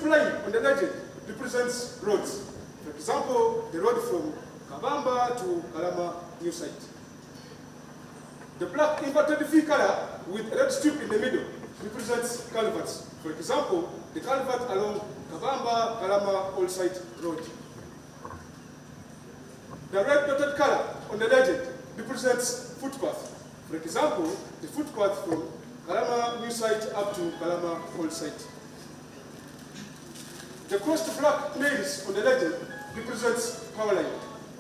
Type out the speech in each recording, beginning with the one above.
Line on the legend represents roads. For example, the road from Kabamba to Kalama New Site. The black inverted V color with a red strip in the middle represents culverts. For example, the culvert along Kabamba Kalama Old Site Road. The red dotted color on the legend represents footpath. For example, the footpath from Kalama New Site up to Kalama Old Site. The crossed black nails on the legend represents power line.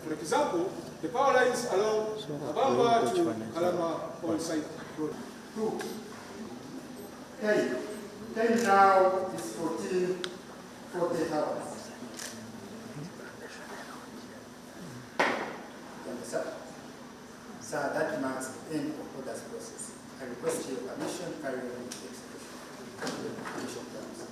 For example, the power lines along Kabamba to Kalama Old Site Road. 2. 10. 10 now is 1440 hours. So that marks the end of orders process. I request your permission carry on with the execution. Permission terms.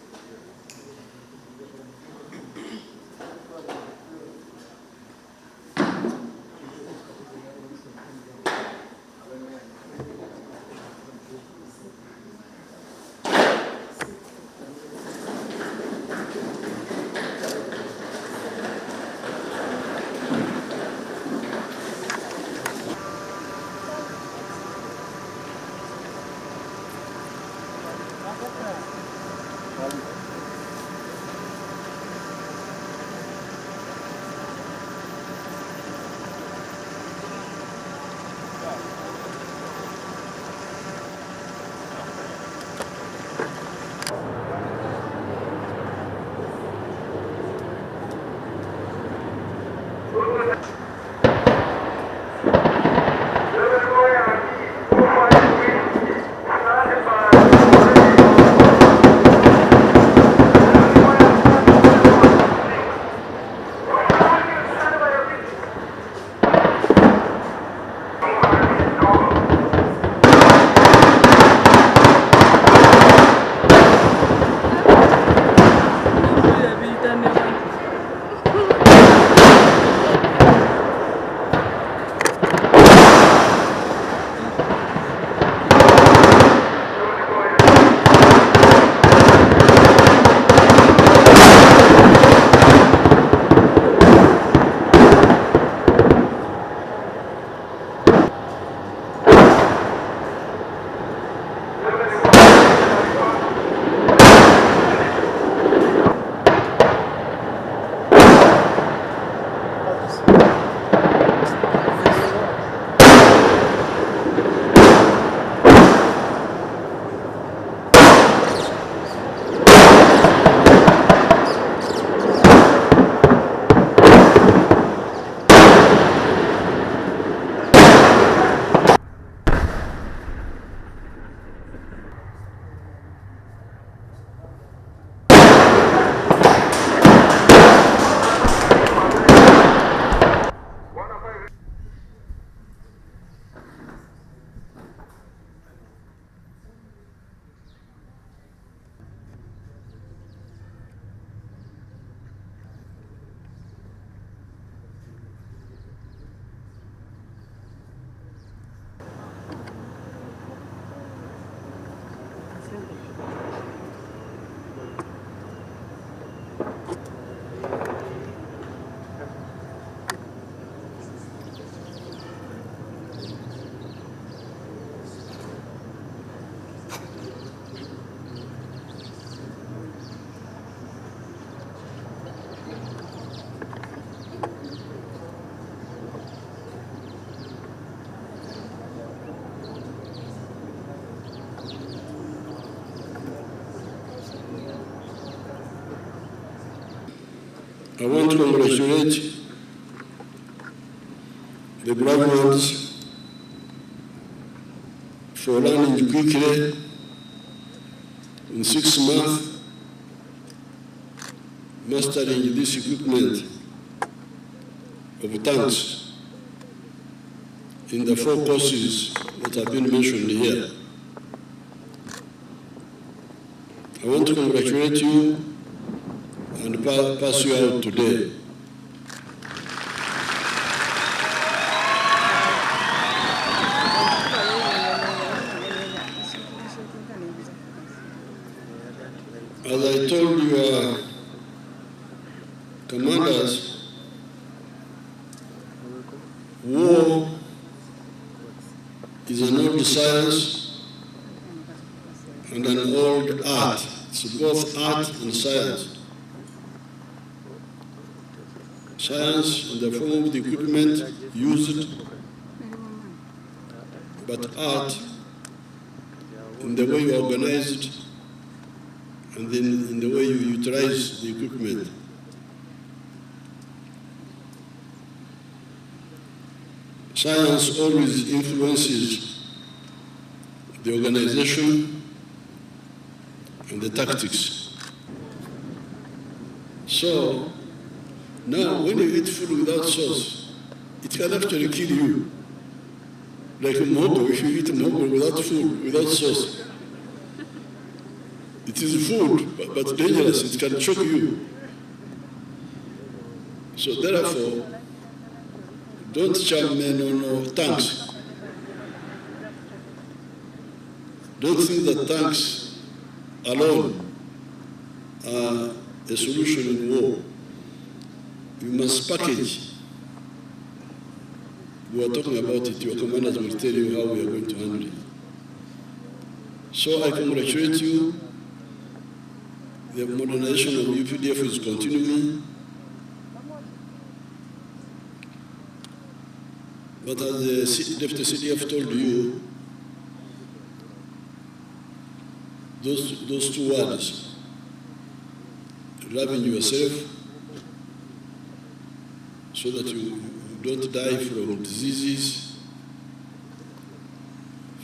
I want to congratulate the graduates for learning quickly in 6 months, mastering this equipment of tanks in the 4 courses that have been mentioned here. I want to congratulate you and pass you out today. As I told your commanders, war is an old science and an old art. It's both art and science. Science in the form of the equipment used, but art in the way you organize it and then in the way you utilize the equipment. Science always influences the organization and the tactics. So, now when you eat food without sauce, it can actually kill you. Like a mogo, if you eat a mogo without food, without sauce. It is food, but dangerous, it can choke you. So therefore, don't charm men on tanks. Don't think that tanks alone are a solution in war. You must package. We are talking about it, your commanders will tell you how we are going to handle it. So I congratulate you. The modernization of UPDF is continuing. But as the Deputy CDF told you, those 2 words, loving yourself so that you don't die from diseases,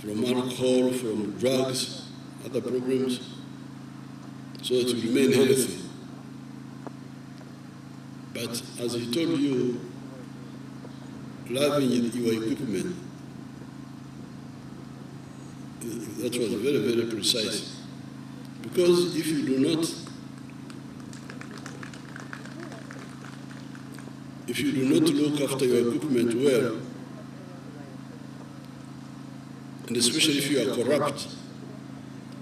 from alcohol, from drugs, other problems, so that you remain healthy. But as he told you, loving your equipment, that was very, very precise. Because if you do not look after your equipment well, and especially if you are corrupt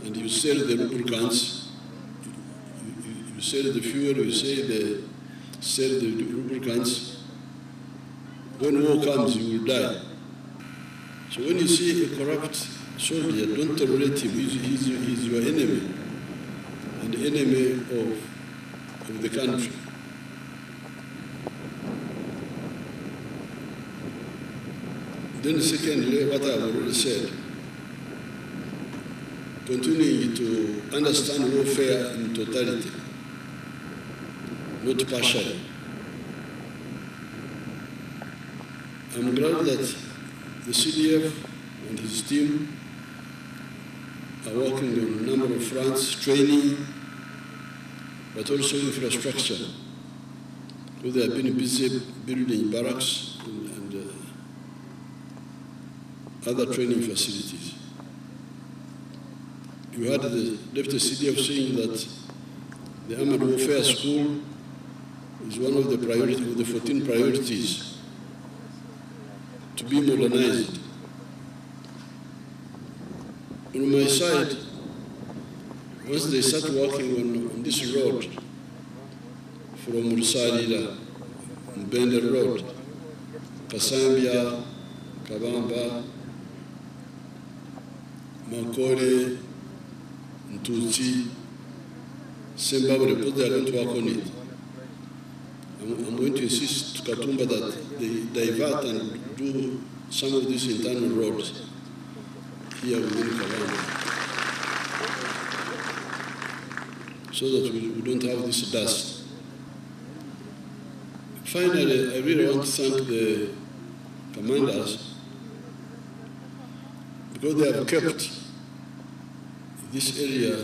and you sell the lubricants, you sell the fuel, you sell the lubricants, when war comes, you will die. So when you see a corrupt soldier, don't tolerate him. He's your enemy, and the enemy of the country. Then secondly, what I've already said, continuing to understand warfare in totality, not partially. I'm glad that the CDF and his team are working on a number of fronts, training, but also infrastructure. So they have been busy building barracks and other training facilities. You heard the Deputy CDF saying that the Armored Warfare School is one of the 14 priorities to be modernized. On my side, once they start working on this road from Mursarira, Bender Road, Kasambia, Kabamba, Makore, Ntutsi, Zimbabwe, because they are going to work on it. I'm going to insist to Katumba that they divert and do some of these internal roads here within Kabamba, so that we don't have this dust. Finally, I really want to thank the commanders because they have kept this area,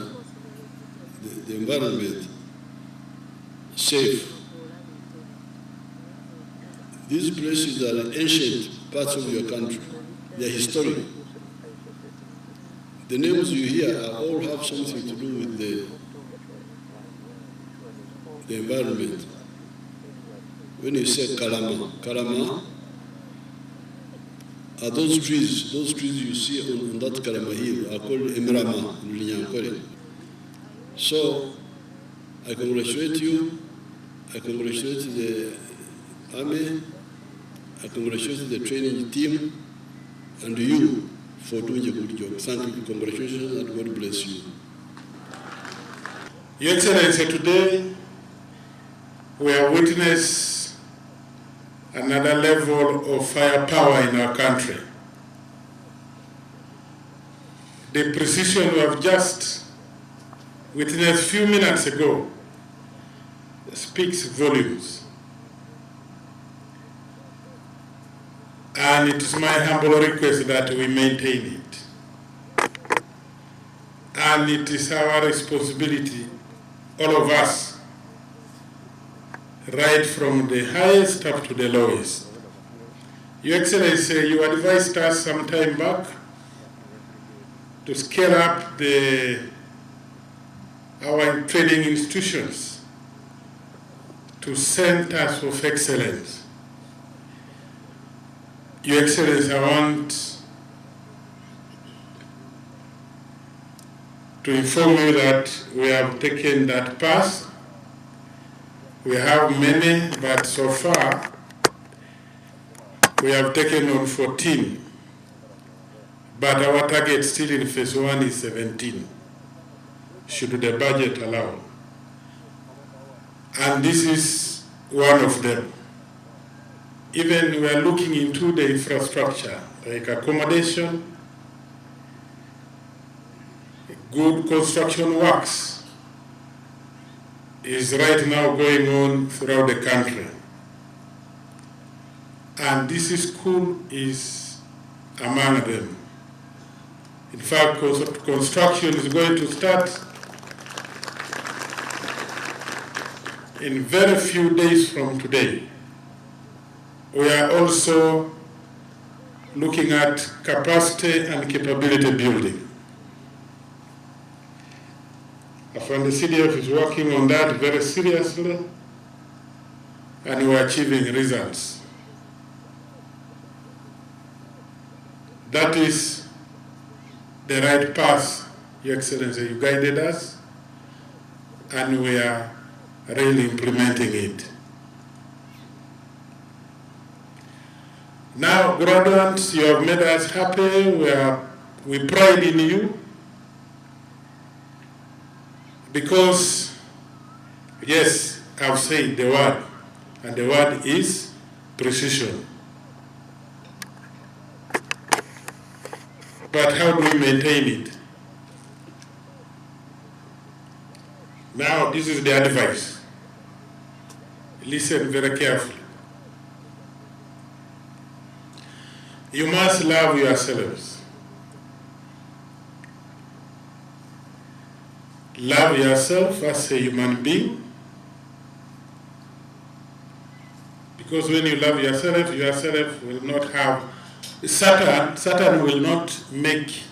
the environment, safe. These places are ancient parts of your country. They are historic. The names you hear all have something to do with the environment. When you say Kalama are those trees you see on that Kalama hill are called Emirama in Linyankore. So I congratulate you, I congratulate the army, I congratulate the training team, and you for doing a good job. Thank you, congratulations, and God bless you. Your Excellency, today we have witnessed another level of firepower in our country. The precision we have just witnessed a few minutes ago speaks volumes. And it is my humble request that we maintain it. And it is our responsibility, all of us, right from the highest up to the lowest. Your Excellency, you advised us some time back to scale up our training institutions to centers of excellence. Your Excellency, I want to inform you that we have taken that path. We have many, but so far we have taken on 14. But our target still in phase 1 is 17, should the budget allow. And this is one of them. Even we are looking into the infrastructure, like accommodation, good construction works is right now going on throughout the country. And this school is among them. In fact, construction is going to start in very few days from today. We are also looking at capacity and capability building. And the CDF is working on that very seriously, and we are achieving results. That is the right path, Your Excellency. You guided us, and we are really implementing it. Now, graduates, you have made us happy. We pride in you because, yes, I've said the word, and the word is precision. But how do we maintain it? Now, this is the advice. Listen very carefully. You must love yourselves. Love yourself as a human being. Because when you love yourself will not have... Satan will not make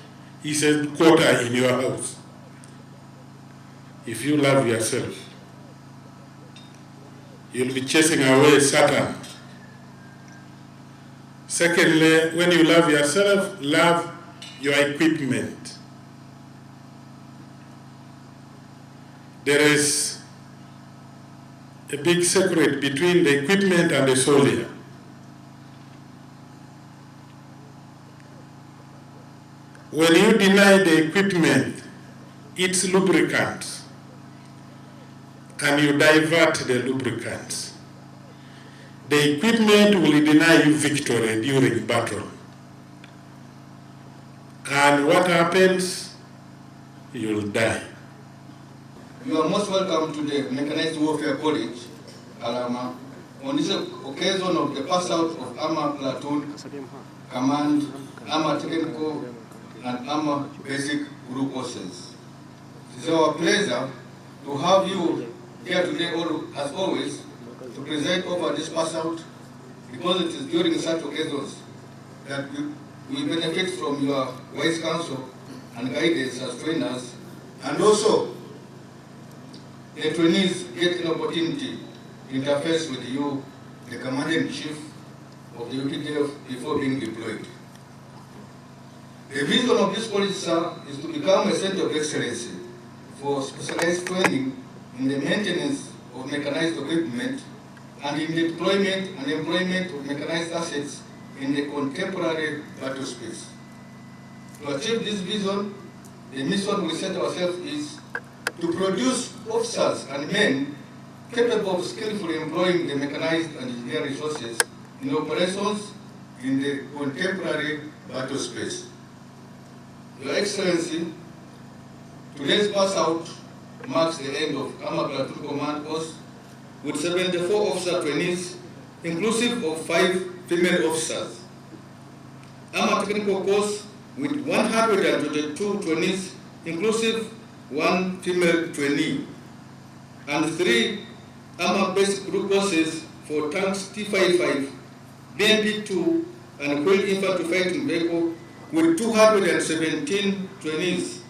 his headquarters in your house. If you love yourself, you'll be chasing away Satan. Secondly, when you love yourself, love your equipment. There is a big secret between the equipment and the soldier. When you deny the equipment its lubricant and you divert the lubricants, the equipment will deny you victory during battle. And what happens? You will die. You are most welcome to the Mechanized Warfare College, Alama, on this occasion of the pass out of Armor Platoon, Command, Armor Technical, and Armor Basic Group Courses. It is our pleasure to have you here today, as always, to preside over this pass out, because it is during such occasions that we benefit from your wise counsel and guidance as trainers, and also the trainees get an opportunity to interface with you, the Commander-in-Chief of the UPDF, before being deployed. The vision of this college, sir, is to become a center of excellence for specialized training in the maintenance of mechanized equipment and in the deployment and employment of mechanized assets in the contemporary battle space. To achieve this vision, the mission we set ourselves is to produce officers and men capable of skillfully employing the mechanized and engineering resources in operations in the contemporary battle space. Your Excellency, today's pass out marks the end of Armor Platoon Command course with 74 officer trainees, inclusive of 5 female officers. Armor Technical course with 122 trainees, inclusive 1 female trainee, and 3 Armor Basic Group courses for tanks T-55, BMP-2, and Wheeled Infantry Fighting Vehicle with 217 trainees,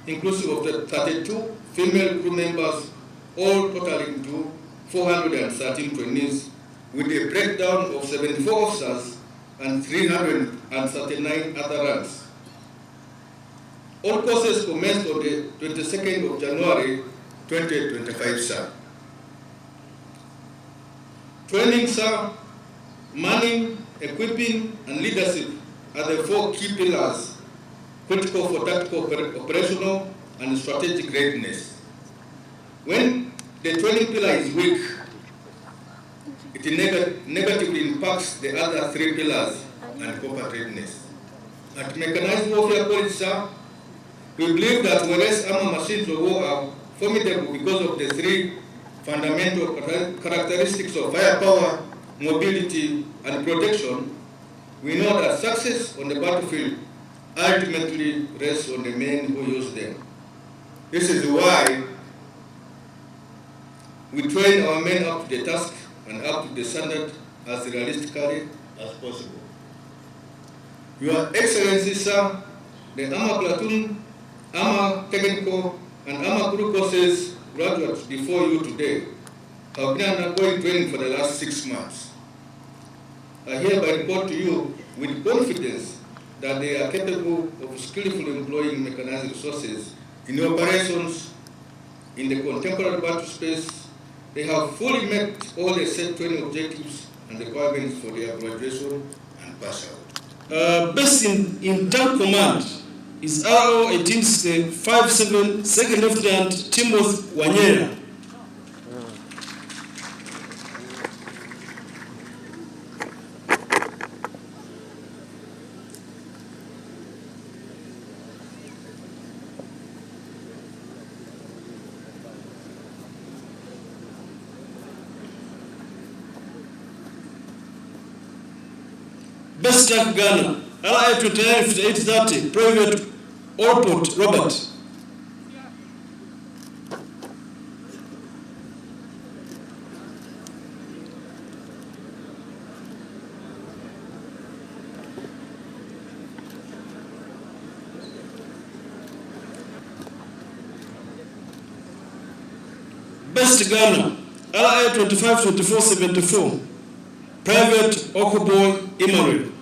inclusive of the 32 female crew members, all totaling to 413 trainees, with a breakdown of 74 officers and 339 other ranks. All courses commenced on the 22nd of January 2025, sir. Training, sir, manning, equipping, and leadership are the 4 key pillars critical for tactical, operational, and strategic readiness. When the training pillar is weak, it negatively impacts the other 3 pillars and combat readiness. At Mechanized Warfare College, sir, we believe that whereas armor machines of war are formidable because of the 3 fundamental characteristics of firepower, mobility, and protection, we know that success on the battlefield ultimately rests on the men who use them. This is why we train our men up to the task and up to the standard as realistically as possible. Your Excellency, sir, the Armor Platoon, Armor Technical, and Armor Group courses graduates before you today have been undergoing training for the last 6 months. I hereby report to you with confidence that they are capable of skillfully employing mechanized resources in operations in the contemporary battle space. They have fully met all the set training objectives and requirements for their graduation and pass out. Based in Tank Command is RO 1857 Second Lieutenant Timothy Wanyera. Best Tank Gunner, RI 295830, Private Allport Robert. Best Gunner, RI 252474, Private Okoboy Imari.